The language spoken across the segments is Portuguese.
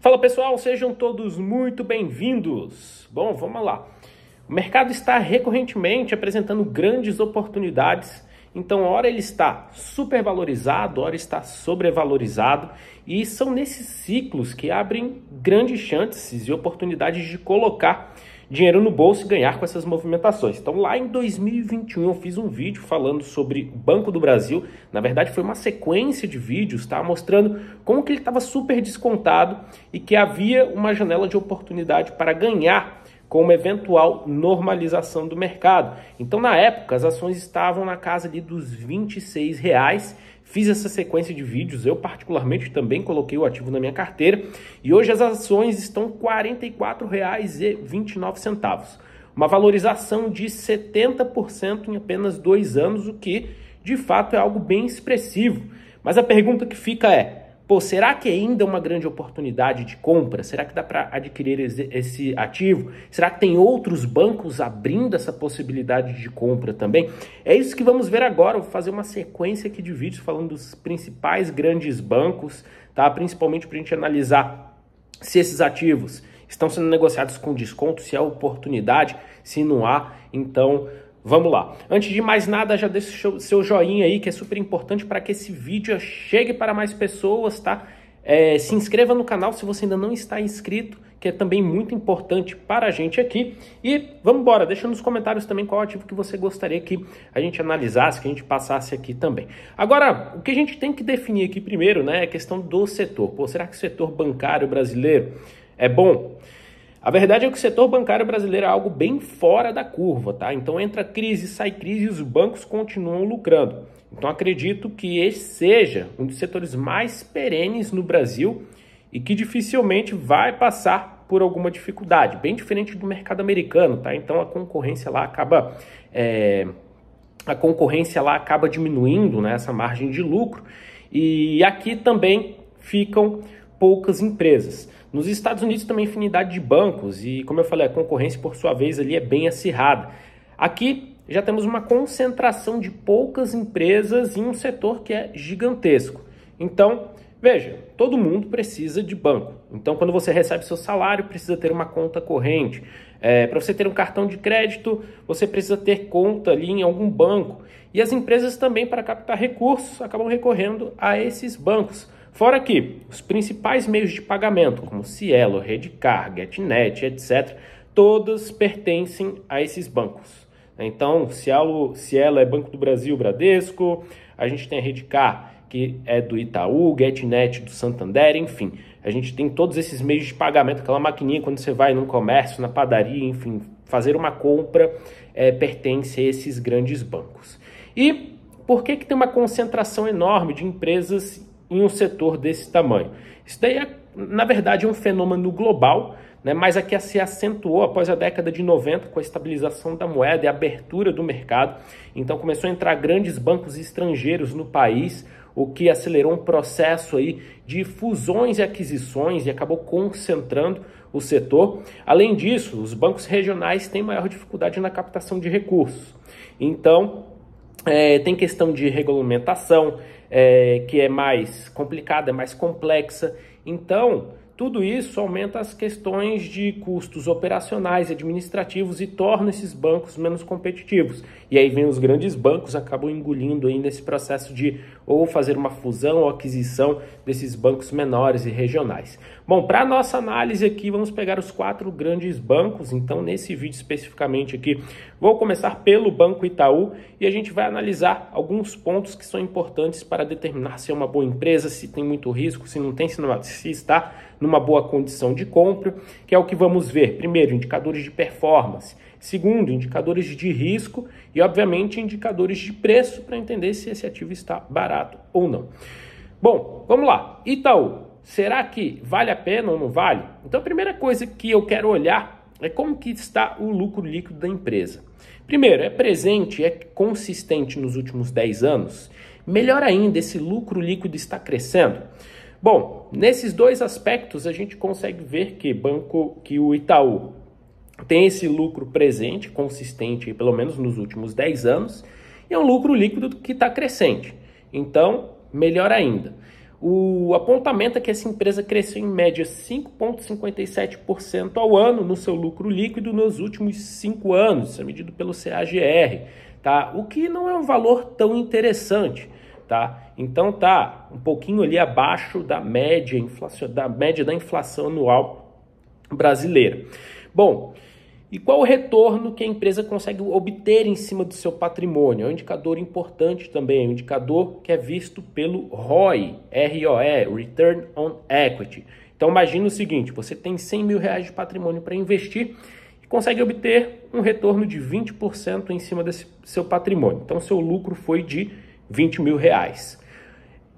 Fala pessoal, sejam todos muito bem-vindos. Bom, vamos lá. O mercado está recorrentemente apresentando grandes oportunidades, então ora ele está supervalorizado, ora está sobrevalorizado, e são nesses ciclos que abrem grandes chances e oportunidades de colocar dinheiro no bolso e ganhar com essas movimentações. Então lá em 2021 eu fiz um vídeo falando sobre o Banco do Brasil. Na verdade foi uma sequência de vídeos, tá? Mostrando como que ele estava super descontado e que havia uma janela de oportunidade para ganhar com uma eventual normalização do mercado. Então na época as ações estavam na casa ali dos R$26. Fiz essa sequência de vídeos, eu particularmente também coloquei o ativo na minha carteira e hoje as ações estão R$ 44,29. Uma valorização de 70% em apenas 2 anos, o que de fato é algo bem expressivo. Mas a pergunta que fica é, será que ainda é uma grande oportunidade de compra? Será que dá para adquirir esse ativo? Será que tem outros bancos abrindo essa possibilidade de compra também? É isso que vamos ver agora. Eu vou fazer uma sequência aqui de vídeos falando dos principais grandes bancos, tá? Principalmente para a gente analisar se esses ativos estão sendo negociados com desconto, se há oportunidade, se não há. Então, vamos lá. Antes de mais nada, já deixa o seu joinha aí, que é super importante para que esse vídeo chegue para mais pessoas, tá? Se inscreva no canal se você ainda não está inscrito, que é também muito importante para a gente aqui. E vamos embora, deixa nos comentários também qual ativo que você gostaria que a gente analisasse, que a gente passasse aqui também. Agora, o que a gente tem que definir aqui primeiro, né, é a questão do setor. Será que o setor bancário brasileiro é bom? A verdade é que o setor bancário brasileiro é algo bem fora da curva, tá? Então entra crise, sai crise e os bancos continuam lucrando. Então acredito que esse seja um dos setores mais perenes no Brasil e que dificilmente vai passar por alguma dificuldade, bem diferente do mercado americano, tá? Então a concorrência lá acaba diminuindo, né, essa margem de lucro, e aqui também ficam poucas empresas. Nos Estados Unidos também infinidade de bancos e, como eu falei, a concorrência, por sua vez, ali é bem acirrada. Aqui já temos uma concentração de poucas empresas em um setor que é gigantesco. Então, veja, todo mundo precisa de banco. Então, quando você recebe seu salário, precisa ter uma conta corrente. Para você ter um cartão de crédito, você precisa ter conta ali em algum banco. E as empresas também, para captar recursos, acabam recorrendo a esses bancos. Fora que os principais meios de pagamento, como Cielo, Redcar, GetNet, etc., todos pertencem a esses bancos. Então, Cielo é Banco do Brasil, Bradesco, a gente tem a Redcar, que é do Itaú, GetNet do Santander, enfim. A gente tem todos esses meios de pagamento, aquela maquininha quando você vai num comércio, na padaria, enfim, fazer uma compra pertence a esses grandes bancos. E por que tem uma concentração enorme de empresas em um setor desse tamanho? Isso daí, na verdade, é um fenômeno global, né? Mas aqui se acentuou após a década de 90 com a estabilização da moeda e a abertura do mercado. Então começou a entrar grandes bancos estrangeiros no país, o que acelerou um processo aí de fusões e aquisições e acabou concentrando o setor. Além disso, os bancos regionais têm maior dificuldade na captação de recursos. Então, tem questão de regulamentação, que é mais complicada, é mais complexa. Então, tudo isso aumenta as questões de custos operacionais e administrativos e torna esses bancos menos competitivos. E aí vem os grandes bancos, acabam engolindo aí nesse processo de ou fazer uma fusão ou aquisição desses bancos menores e regionais. Bom, para a nossa análise aqui, vamos pegar os 4 grandes bancos. Então, nesse vídeo especificamente aqui, vou começar pelo Banco Itaú e a gente vai analisar alguns pontos que são importantes para determinar se é uma boa empresa, se tem muito risco, se não tem, se está numa boa condição de compra, que é o que vamos ver. Primeiro, indicadores de performance. Segundo, indicadores de risco e, obviamente, indicadores de preço para entender se esse ativo está barato ou não. Bom, vamos lá. Itaú, será que vale a pena ou não vale? Então, a primeira coisa que eu quero olhar é como que está o lucro líquido da empresa. Primeiro, é presente, é consistente nos últimos 10 anos? Melhor ainda, esse lucro líquido está crescendo? Bom, nesses dois aspectos a gente consegue ver que o Itaú tem esse lucro presente, consistente, pelo menos nos últimos 10 anos, e é um lucro líquido que está crescente. Então, melhor ainda. o apontamento é que essa empresa cresceu em média 5,57% ao ano no seu lucro líquido nos últimos 5 anos, isso é medido pelo CAGR, tá? O que não é um valor tão interessante, tá? Então tá um pouquinho ali abaixo da média da inflação anual brasileira. Bom, e qual o retorno que a empresa consegue obter em cima do seu patrimônio? É um indicador importante também, um indicador que é visto pelo ROE, R-O-E, Return on Equity. Então imagina o seguinte, você tem R$100 mil de patrimônio para investir e consegue obter um retorno de 20% em cima desse seu patrimônio. Então seu lucro foi de R$20 mil.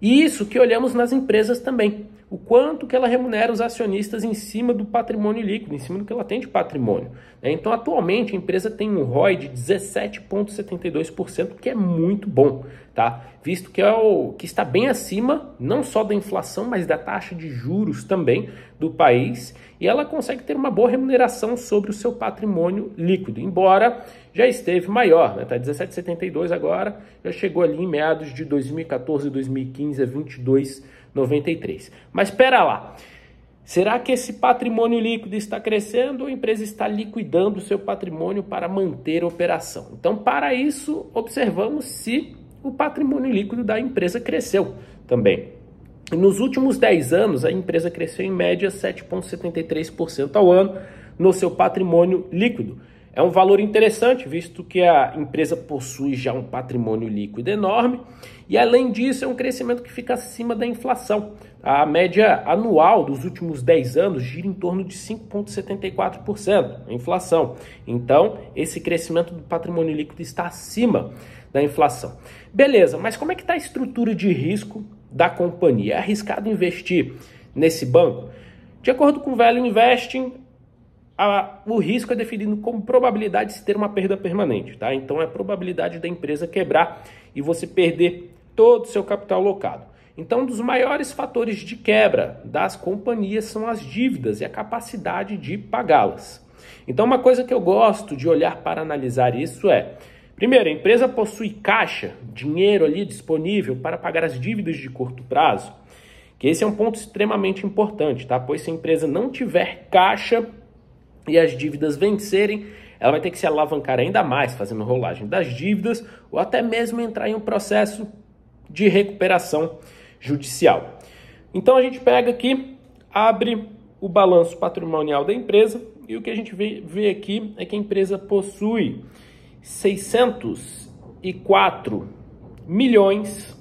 E isso que olhamos nas empresas também. O quanto que ela remunera os acionistas em cima do patrimônio líquido, em cima do que ela tem de patrimônio. Então, atualmente, a empresa tem um ROI de 17,72%, que é muito bom, tá? Visto que que está bem acima, não só da inflação, mas da taxa de juros também do país, e ela consegue ter uma boa remuneração sobre o seu patrimônio líquido, embora já esteve maior, né? Tá 17,72 agora, já chegou ali em meados de 2014, 2015 a 22,93. Mas espera lá, será que esse patrimônio líquido está crescendo ou a empresa está liquidando o seu patrimônio para manter a operação? Então, para isso, observamos se o patrimônio líquido da empresa cresceu também. E nos últimos 10 anos, a empresa cresceu em média 7,73% ao ano no seu patrimônio líquido. É um valor interessante, visto que a empresa possui já um patrimônio líquido enorme e, além disso, é um crescimento que fica acima da inflação. A média anual dos últimos 10 anos gira em torno de 5,74%, a inflação. Então, esse crescimento do patrimônio líquido está acima da inflação. Beleza, mas como é que está a estrutura de risco da companhia? É arriscado investir nesse banco? De acordo com o Value Investing, o risco é definido como probabilidade de ter uma perda permanente, tá? Então é a probabilidade da empresa quebrar e você perder todo o seu capital alocado. Então, um dos maiores fatores de quebra das companhias são as dívidas e a capacidade de pagá-las. Então, uma coisa que eu gosto de olhar para analisar isso é: primeiro, a empresa possui caixa, dinheiro ali disponível para pagar as dívidas de curto prazo, que esse é um ponto extremamente importante, tá? Pois se a empresa não tiver caixa e as dívidas vencerem, ela vai ter que se alavancar ainda mais, fazendo rolagem das dívidas ou até mesmo entrar em um processo de recuperação judicial. Então a gente pega aqui, abre o balanço patrimonial da empresa e o que a gente vê aqui é que a empresa possui 604 milhões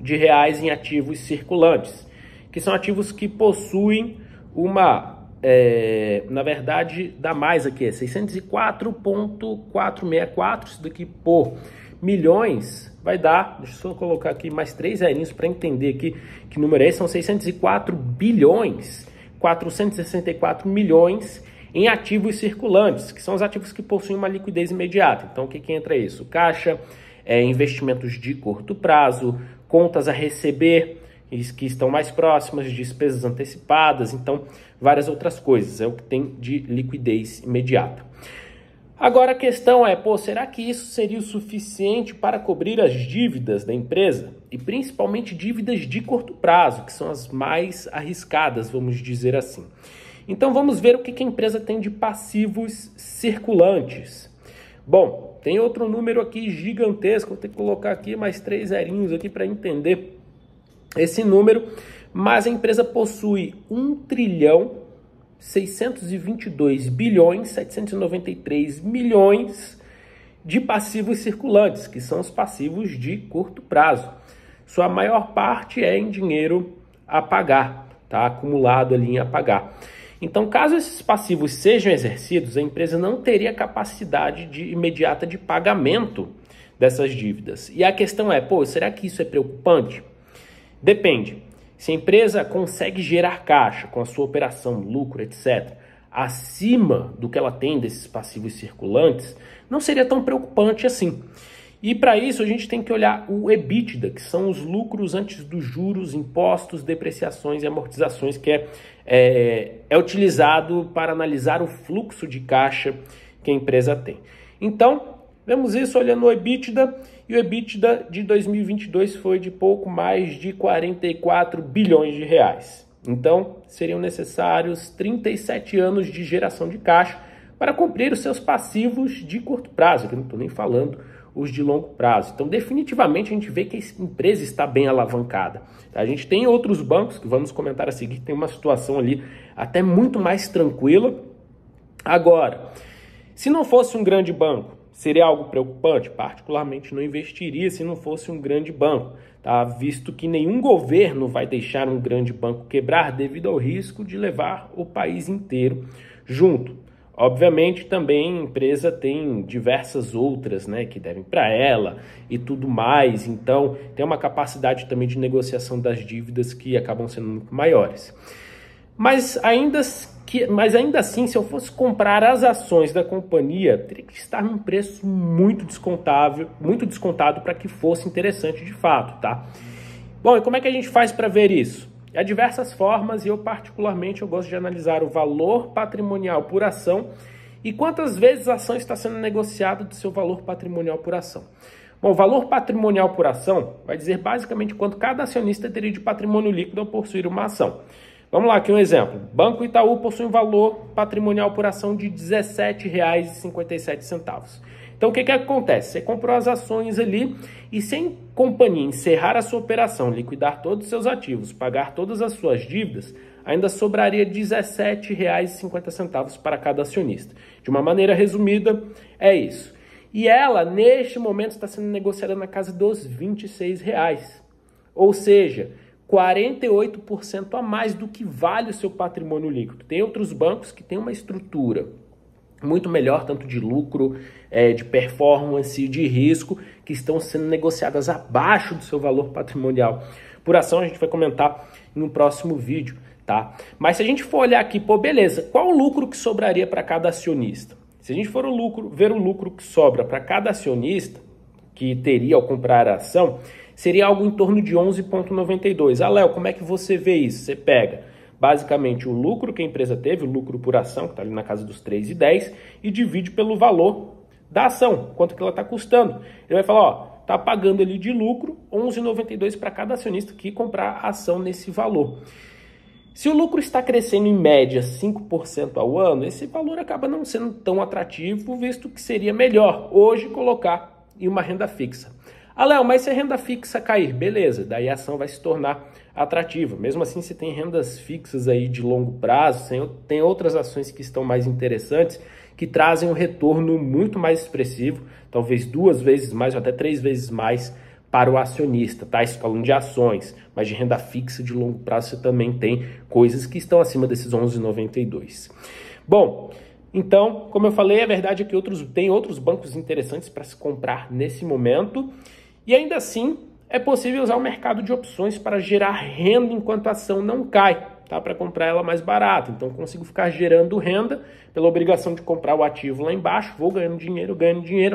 de reais em ativos circulantes, que são ativos que possuem na verdade, dá mais aqui, é 604,464, isso daqui por milhões vai dar, deixa eu só colocar aqui mais 3 zerinhos para entender aqui que número é esse, são 604 bilhões, 464 milhões em ativos circulantes, que são os ativos que possuem uma liquidez imediata. Então, o que entra isso? Caixa, investimentos de curto prazo, contas a receber, que estão mais próximas, despesas antecipadas, então várias outras coisas, é o que tem de liquidez imediata. Agora a questão é, será que isso seria o suficiente para cobrir as dívidas da empresa? E principalmente dívidas de curto prazo, que são as mais arriscadas, vamos dizer assim. Então vamos ver o que a empresa tem de passivos circulantes. Bom, tem outro número aqui gigantesco, vou ter que colocar aqui mais 3 zerinhos aqui para entender esse número, mas a empresa possui 1.622.793.000.000 de passivos circulantes, que são os passivos de curto prazo. Sua maior parte é em dinheiro a pagar, tá? Acumulado ali em a pagar. Então, caso esses passivos sejam exercidos, a empresa não teria capacidade imediata de pagamento dessas dívidas. E a questão é, será que isso é preocupante? Depende. Se a empresa consegue gerar caixa com a sua operação, lucro, etc., acima do que ela tem desses passivos circulantes, não seria tão preocupante assim. E para isso a gente tem que olhar o EBITDA, que são os lucros antes dos juros, impostos, depreciações e amortizações, que é utilizado para analisar o fluxo de caixa que a empresa tem. Então, vemos isso olhando o EBITDA e o EBITDA de 2022 foi de pouco mais de 44 bilhões de reais. Então, seriam necessários 37 anos de geração de caixa para cumprir os seus passivos de curto prazo, que eu não estou nem falando os de longo prazo. Então, definitivamente, a gente vê que a empresa está bem alavancada. A gente tem outros bancos, que vamos comentar a seguir, que tem uma situação ali até muito mais tranquila. Agora, se não fosse um grande banco, seria algo preocupante? Particularmente, não investiria se não fosse um grande banco, tá? Visto que nenhum governo vai deixar um grande banco quebrar devido ao risco de levar o país inteiro junto. Obviamente, também a empresa tem diversas outras, né, que devem para ela e tudo mais. Então, tem uma capacidade também de negociação das dívidas que acabam sendo muito maiores. Mas ainda assim, se eu fosse comprar as ações da companhia, teria que estar num preço muito descontado para que fosse interessante de fato, tá? Bom, e como é que a gente faz para ver isso? Há diversas formas e eu particularmente gosto de analisar o valor patrimonial por ação e quantas vezes a ação está sendo negociada do seu valor patrimonial por ação. Bom, o valor patrimonial por ação vai dizer basicamente quanto cada acionista teria de patrimônio líquido ao possuir uma ação. Vamos lá, aqui um exemplo. Banco Itaú possui um valor patrimonial por ação de R$ 17,57. Então, o que acontece? Você comprou as ações ali e se a companhia encerrar a sua operação, liquidar todos os seus ativos, pagar todas as suas dívidas, ainda sobraria R$ 17,50 para cada acionista. De uma maneira resumida, é isso. E ela, neste momento, está sendo negociada na casa dos R$ 26. Ou seja, 48% a mais do que vale o seu patrimônio líquido. Tem outros bancos que têm uma estrutura muito melhor, tanto de lucro, de performance, de risco, que estão sendo negociadas abaixo do seu valor patrimonial por ação. A gente vai comentar no próximo vídeo, tá? Mas se a gente for olhar aqui, pô, beleza, qual o lucro que sobraria para cada acionista? Se a gente for ver o lucro que sobra para cada acionista, que teria ao comprar a ação, seria algo em torno de 11,92. Léo, como é que você vê isso? Você pega basicamente o lucro que a empresa teve, o lucro por ação, que está ali na casa dos 3,10, e divide pelo valor da ação, quanto que ela está custando. Ele vai falar, ó, está pagando ali de lucro 11,92 para cada acionista que comprar a ação nesse valor. Se o lucro está crescendo em média 5% ao ano, esse valor acaba não sendo tão atrativo, visto que seria melhor hoje colocar em uma renda fixa. Léo, mas se a renda fixa cair, beleza, daí a ação vai se tornar atrativa. Mesmo assim, se tem rendas fixas aí de longo prazo, tem outras ações que estão mais interessantes, que trazem um retorno muito mais expressivo, talvez 2 vezes mais ou até 3 vezes mais para o acionista, tá? Isso falando de ações, mas de renda fixa de longo prazo você também tem coisas que estão acima desses 11,92. Bom, então, como eu falei, a verdade é que tem outros bancos interessantes para se comprar nesse momento. E ainda assim, é possível usar o mercado de opções para gerar renda enquanto a ação não cai, tá? Para comprar ela mais barata. Então, consigo ficar gerando renda pela obrigação de comprar o ativo lá embaixo, vou ganhando dinheiro,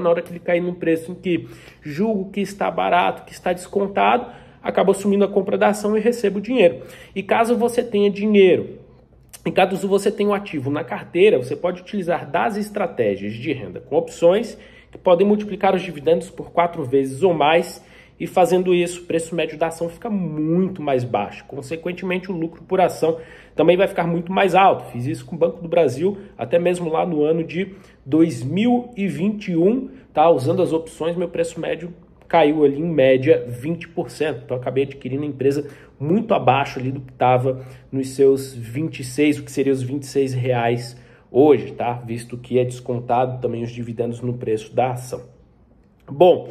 na hora que ele cair num preço em que julgo que está barato, que está descontado, acabo assumindo a compra da ação e recebo dinheiro. E caso você tenha dinheiro, em caso você tenha um ativo na carteira, você pode utilizar das estratégias de renda com opções que podem multiplicar os dividendos por 4 vezes ou mais, e fazendo isso, o preço médio da ação fica muito mais baixo. Consequentemente, o lucro por ação também vai ficar muito mais alto. Fiz isso com o Banco do Brasil, até mesmo lá no ano de 2021, tá? Usando as opções, meu preço médio caiu ali em média 20%. Então, acabei adquirindo a empresa muito abaixo ali do que estava nos seus 26, o que seria os R$26 hoje, tá? Visto que é descontado também os dividendos no preço da ação. Bom,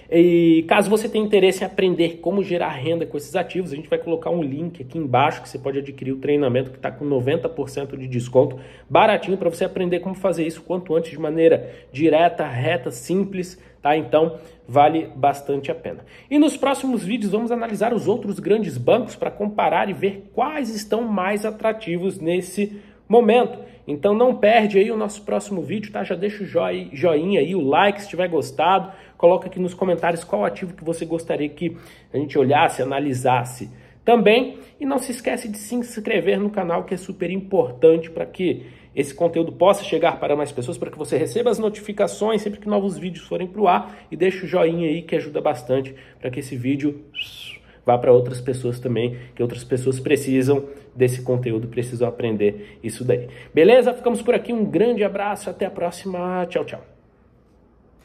e caso você tenha interesse em aprender como gerar renda com esses ativos, a gente vai colocar um link aqui embaixo que você pode adquirir o treinamento que está com 90% de desconto, baratinho, para você aprender como fazer isso quanto antes de maneira direta, reta, simples, tá? Então, vale bastante a pena. E nos próximos vídeos vamos analisar os outros grandes bancos para comparar e ver quais estão mais atrativos nesse momento. Então não perde aí o nosso próximo vídeo, tá? Já deixa o joinha aí, o like se tiver gostado. Coloca aqui nos comentários qual ativo que você gostaria que a gente olhasse, analisasse, também. E não se esquece de se inscrever no canal, que é super importante para que esse conteúdo possa chegar para mais pessoas, para que você receba as notificações sempre que novos vídeos forem para o ar, e deixa o joinha aí que ajuda bastante para que esse vídeo vá para outras pessoas também, que outras pessoas precisam desse conteúdo, precisam aprender isso daí. Beleza? Ficamos por aqui, um grande abraço, até a próxima, tchau, tchau.